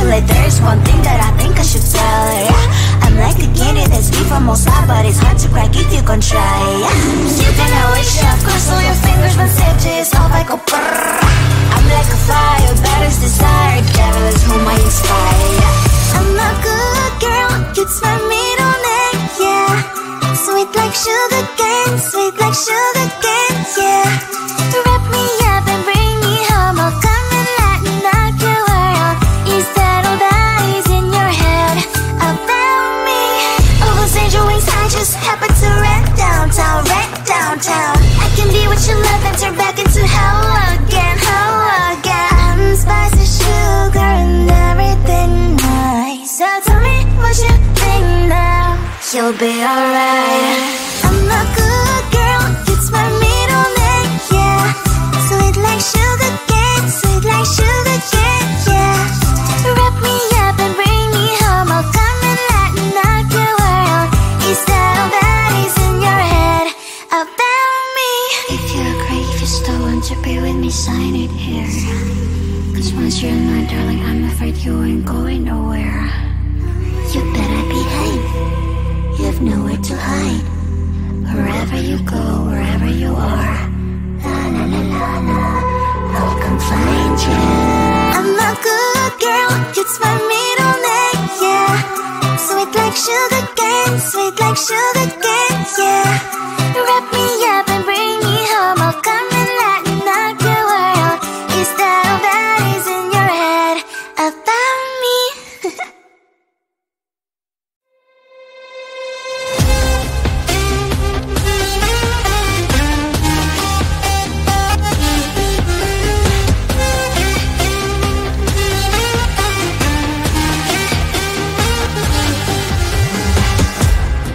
like there's one thing that I think I should tell her, yeah. I'm like the candy that's deep from most high, but it's hard to crack if you can try, yeah. You think I wish you have crossed all your fingers, but safety is off, I go brrrr. I'm like a fire, battles desire, devil is whom I inspire, yeah. I'm a good girl, it's my middle name, yeah. Sweet like sugar cane, sweet like sugar cane, yeah. Wrap me up and bring me home, I'll come and lighten up your world. Is that all that is in your head about me? All those angel wings I just happen to rent downtown, rent downtown. I can be what you love and turn back into hell again, hell again. I'm spicy sugar and everything nice. So tell me what you think now, you'll be alright. I'm a good girl, it's my middle name, yeah. Sweet like sugar cane, sweet like sugar cane, yeah. Wrap me up and bring me home, I'll come and lighten up your world. Is that all that is in your head about me? If you agree, if you still want to be with me, sign it here. Cause once you're mine, darling, I'm afraid you ain't going nowhere. You better behave, you have nowhere to hide. Wherever you go, wherever you are, la la la la la, I'll come find you. I'm a good girl, it's my middle name, yeah. Sweet like sugar cane, sweet like sugar cane, yeah. Wrap me up and bring me home, I'll come and lighten up your world. Is that all that is in your head about me?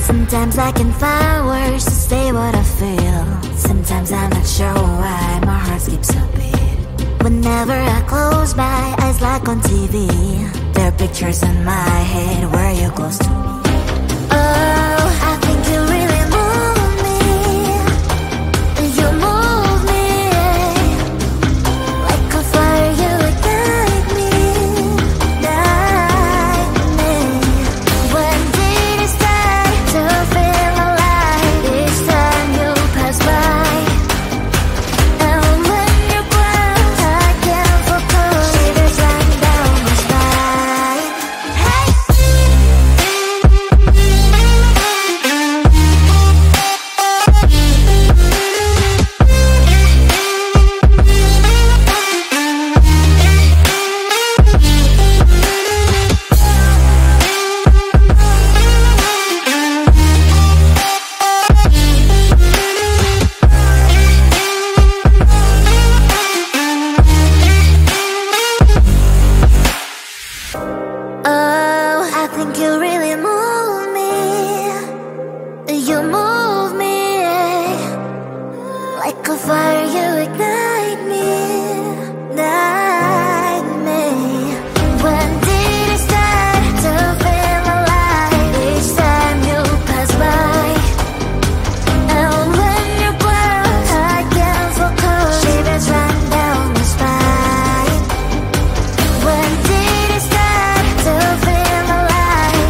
Sometimes I can find words to say what I feel. Sometimes I'm not sure why my heart skips a beat. Whenever I close my eyes like on TV, there are pictures in my head where you're close to me. Oh, I think you really move me. You move me like a fire, you ignite me, ignite me. When did it start to feel alive? Each time you pass by, and when you cry, I can't focus. Shivers running down my spine. Hey. Oh, I think you really move me. You move me like a fire, you ignite me, ignite me. When did it start to feel alive? Each time you pass by, and when you cry, I can't focus. Shivers run down my spine. When did it start to feel alive?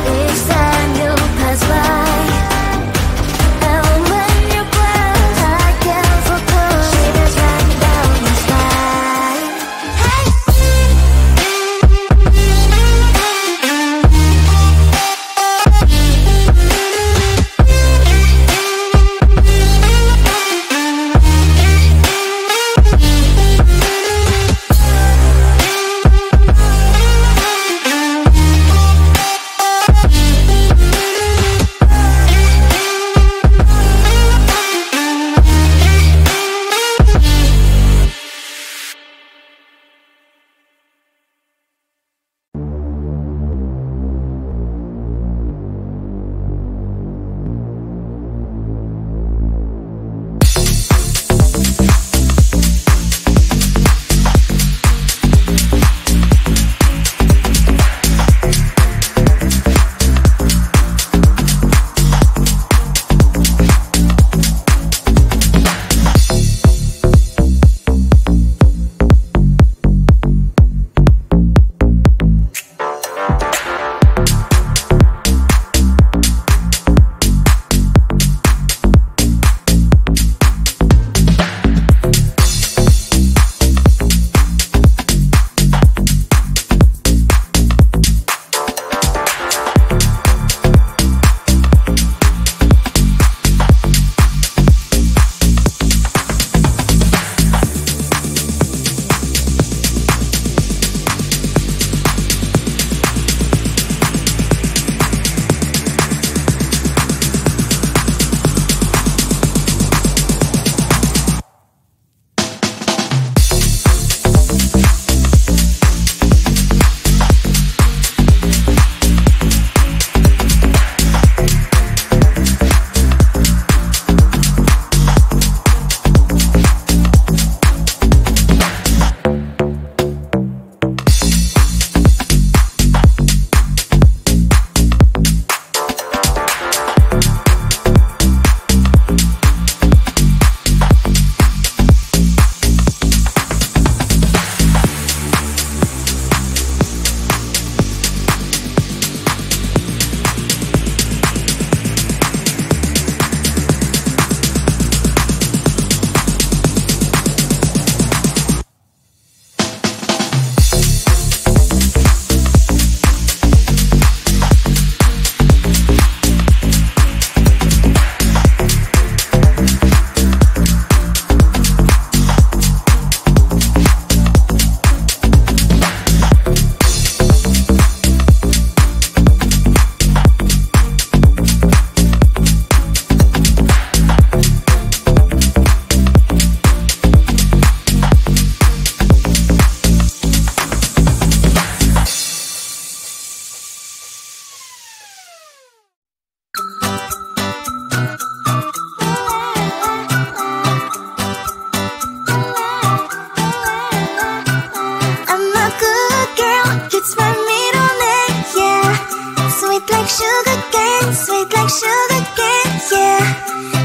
sugar cane, sweet like sugar cane, yeah.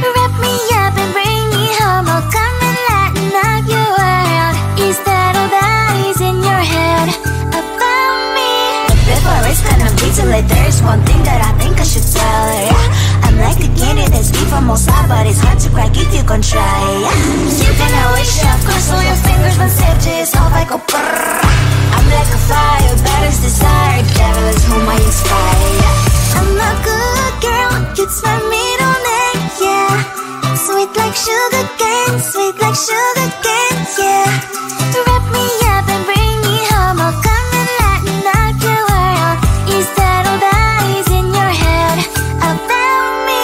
Wrap me up and bring me home, I'll come and lighten up your world. Is that all that is in your head about me? But before it's gonna be too late, there's one thing that I think I should tell her, yeah. I'm like a candy that's deep from all sides, but it's hard to crack if you can try, yeah. You can always shove, cross all your fingers when safety is off, I go brrrr. I'm like a fire, batters desire, devil is whom I inspire, yeah. I'm a good girl, it's my middle name, yeah. Sweet like sugar cane, sweet like sugar cane, yeah. Wrap me up and bring me home, I'll come and lighten up your world. Is that all that is in your head about me?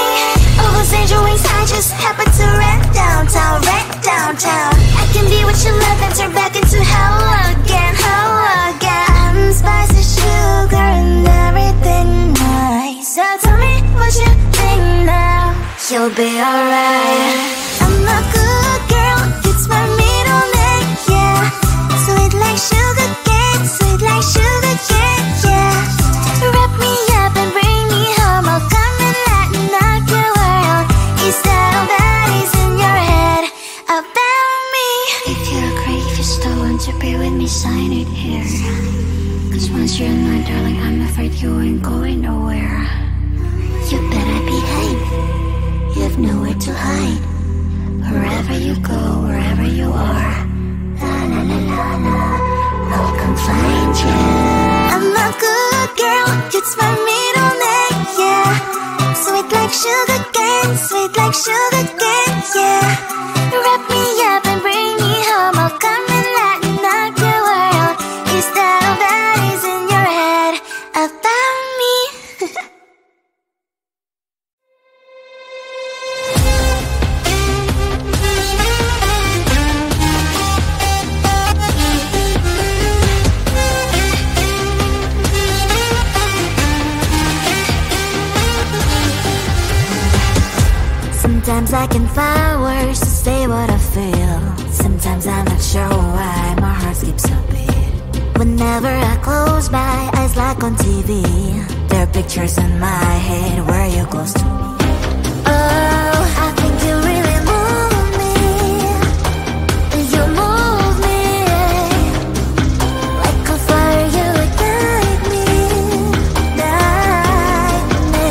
Overstand your wings, I just happen to rent downtown, I can be what you love and turn back into hell again, I'm spicy sugar and everything nice. So tell me what you think now, you'll be alright. I'm a good girl, it's my middle name, yeah. Sweet like sugar cane, sweet like sugar cane, yeah. Wrap me up and bring me home, I'll come and lighten up your world. Is that all that is in your head about me? If you're great, if you still want to be with me, sign it here. Cause once you're in my darling, I'm afraid you ain't going nowhere. You better behave, you have nowhere to hide. Wherever you go, wherever you are, la la la la la, I'll come find you. I'm a good girl, it's my middle name, yeah. Sweet like sugar cane, sweet like sugar cane, yeah. Wrap me up and bring me home, I'll come and lighten up your world. Is that all that is in your head about me? Sometimes I can find words to say what I feel. Sometimes I'm not sure why my heart skips a beat. Whenever I close my eyes like on TV, there are pictures in my head where you're close to me. Oh, I think you really move me. You move me like a fire, you ignite me, ignite me.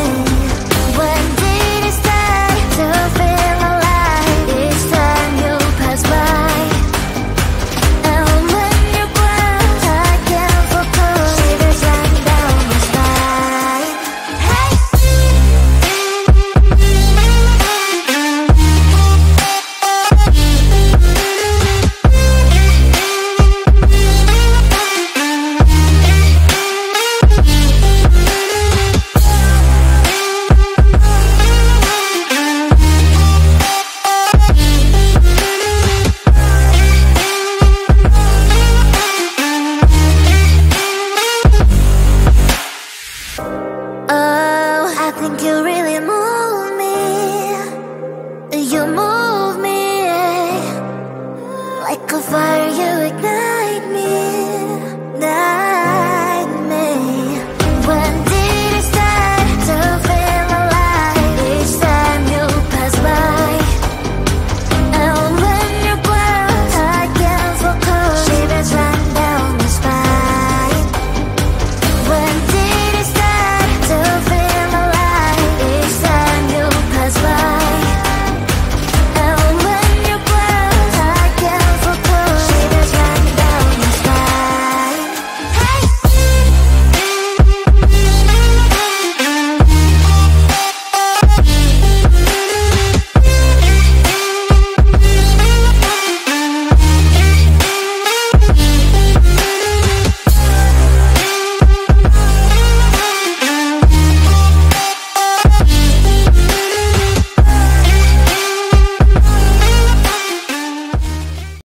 When did it start to feel alive? Each time you pass by, and when you cry, I can't focus. Shivers run down my spine. Hey. Oh, I think you really